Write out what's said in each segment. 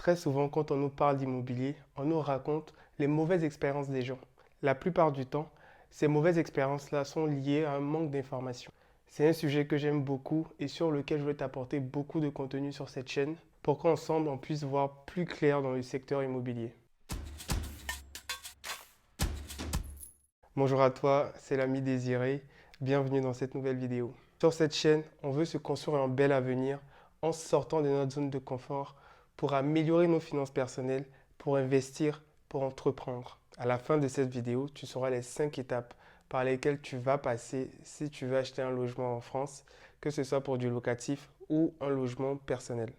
Très souvent, quand on nous parle d'immobilier, on nous raconte les mauvaises expériences des gens. La plupart du temps, ces mauvaises expériences-là sont liées à un manque d'information. C'est un sujet que j'aime beaucoup et sur lequel je veux t'apporter beaucoup de contenu sur cette chaîne pour qu'ensemble on puisse voir plus clair dans le secteur immobilier. Bonjour à toi, c'est l'ami Désiré. Bienvenue dans cette nouvelle vidéo. Sur cette chaîne, on veut se construire un bel avenir en sortant de notre zone de confort pour améliorer nos finances personnelles, pour investir, pour entreprendre. À la fin de cette vidéo, tu sauras les 5 étapes par lesquelles tu vas passer si tu veux acheter un logement en France, que ce soit pour du locatif ou un logement personnel.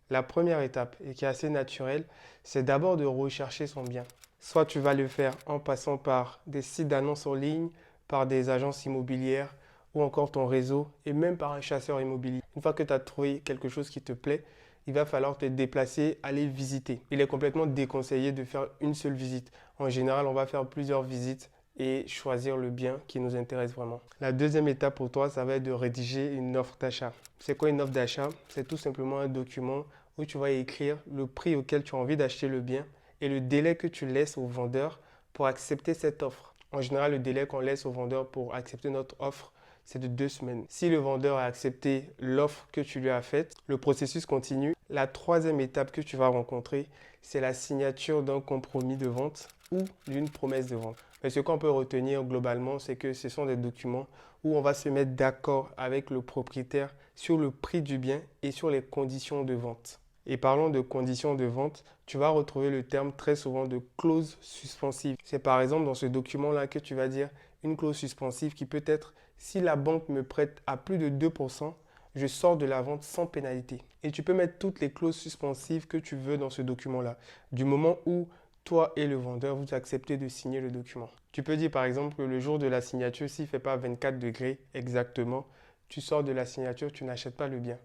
La première étape, et qui est assez naturelle, c'est d'abord de rechercher son bien. Soit tu vas le faire en passant par des sites d'annonces en ligne, par des agences immobilières ou encore ton réseau et même par un chasseur immobilier. Une fois que tu as trouvé quelque chose qui te plaît, il va falloir te déplacer, aller visiter. Il est complètement déconseillé de faire une seule visite. En général, on va faire plusieurs visites et choisir le bien qui nous intéresse vraiment. La deuxième étape pour toi, ça va être de rédiger une offre d'achat. C'est quoi une offre d'achat? C'est tout simplement un document où tu vas écrire le prix auquel tu as envie d'acheter le bien et le délai que tu laisses au vendeur pour accepter cette offre. En général, le délai qu'on laisse au vendeur pour accepter notre offre, c'est de 2 semaines. Si le vendeur a accepté l'offre que tu lui as faite, le processus continue. La troisième étape que tu vas rencontrer, c'est la signature d'un compromis de vente ou d'une promesse de vente. Mais ce qu'on peut retenir globalement, c'est que ce sont des documents où on va se mettre d'accord avec le propriétaire sur le prix du bien et sur les conditions de vente. Et parlons de conditions de vente, tu vas retrouver le terme très souvent de clause suspensive. C'est par exemple dans ce document-là que tu vas dire une clause suspensive qui peut être si la banque me prête à plus de 2%, je sors de la vente sans pénalité. Et tu peux mettre toutes les clauses suspensives que tu veux dans ce document-là, du moment où toi et le vendeur, vous acceptez de signer le document. Tu peux dire par exemple que le jour de la signature, s'il ne fait pas 24 degrés exactement, tu sors de la signature, tu n'achètes pas le bien.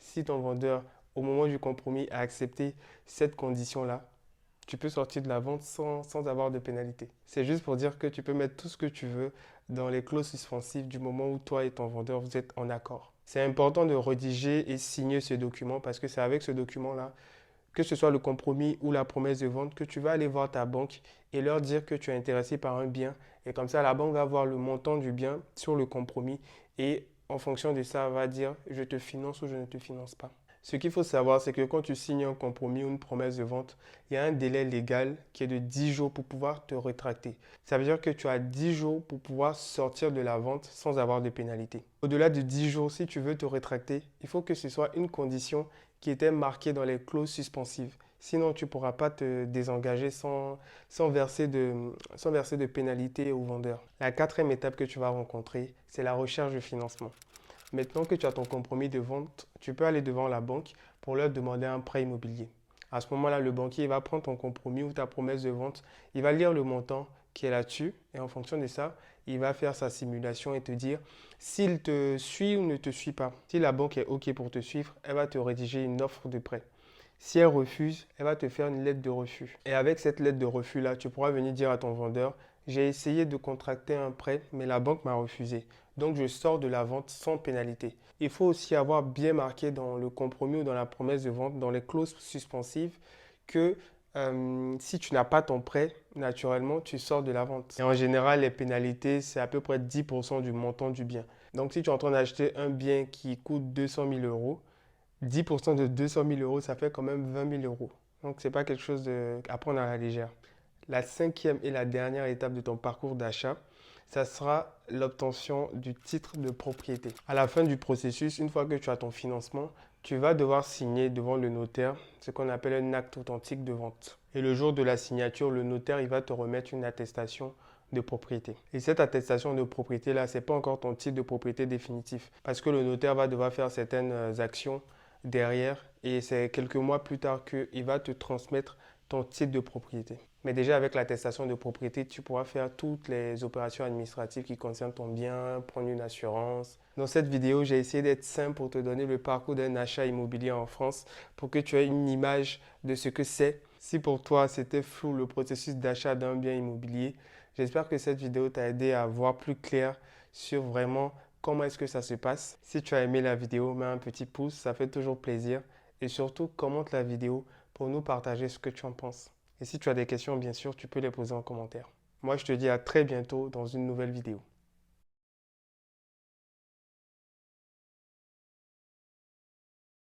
Si ton vendeur, au moment du compromis, a accepté cette condition-là, tu peux sortir de la vente sans avoir de pénalité. C'est juste pour dire que tu peux mettre tout ce que tu veux dans les clauses suspensives du moment où toi et ton vendeur, vous êtes en accord. C'est important de rédiger et signer ce document parce que c'est avec ce document-là, que ce soit le compromis ou la promesse de vente, que tu vas aller voir ta banque et leur dire que tu es intéressé par un bien. Et comme ça, la banque va voir le montant du bien sur le compromis et en fonction de ça, va dire je te finance ou je ne te finance pas. Ce qu'il faut savoir, c'est que quand tu signes un compromis ou une promesse de vente, il y a un délai légal qui est de 10 jours pour pouvoir te rétracter. Ça veut dire que tu as 10 jours pour pouvoir sortir de la vente sans avoir de pénalité. Au-delà de 10 jours, si tu veux te rétracter, il faut que ce soit une condition qui était marquée dans les clauses suspensives. Sinon, tu ne pourras pas te désengager sans verser de pénalité au vendeur. La quatrième étape que tu vas rencontrer, c'est la recherche de financement. Maintenant que tu as ton compromis de vente, tu peux aller devant la banque pour leur demander un prêt immobilier. À ce moment-là, le banquier va prendre ton compromis ou ta promesse de vente, il va lire le montant qui est là-dessus et en fonction de ça, il va faire sa simulation et te dire s'il te suit ou ne te suit pas. Si la banque est OK pour te suivre, elle va te rédiger une offre de prêt. Si elle refuse, elle va te faire une lettre de refus. Et avec cette lettre de refus-là, tu pourras venir dire à ton vendeur, j'ai essayé de contracter un prêt, mais la banque m'a refusé. Donc, je sors de la vente sans pénalité. Il faut aussi avoir bien marqué dans le compromis ou dans la promesse de vente, dans les clauses suspensives, que si tu n'as pas ton prêt, naturellement, tu sors de la vente. Et en général, les pénalités, c'est à peu près 10% du montant du bien. Donc, si tu es en train d'acheter un bien qui coûte 200 000 euros, 10% de 200 000 euros, ça fait quand même 20 000 euros. Donc, ce n'est pas quelque chose à prendre à la légère. La cinquième et la dernière étape de ton parcours d'achat, ça sera l'obtention du titre de propriété. À la fin du processus, une fois que tu as ton financement, tu vas devoir signer devant le notaire ce qu'on appelle un acte authentique de vente. Et le jour de la signature, le notaire il va te remettre une attestation de propriété. Et cette attestation de propriété-là, ce n'est pas encore ton titre de propriété définitif parce que le notaire va devoir faire certaines actions derrière et c'est quelques mois plus tard qu'il va te transmettre ton titre de propriété. Mais déjà avec l'attestation de propriété, tu pourras faire toutes les opérations administratives qui concernent ton bien, prendre une assurance. Dans cette vidéo, j'ai essayé d'être simple pour te donner le parcours d'un achat immobilier en France pour que tu aies une image de ce que c'est. Si pour toi c'était flou le processus d'achat d'un bien immobilier, j'espère que cette vidéo t'a aidé à voir plus clair sur vraiment comment est-ce que ça se passe. Si tu as aimé la vidéo, mets un petit pouce, ça fait toujours plaisir. Et surtout, commente la vidéo pour nous partager ce que tu en penses. Et si tu as des questions, bien sûr, tu peux les poser en commentaire. Moi, je te dis à très bientôt dans une nouvelle vidéo.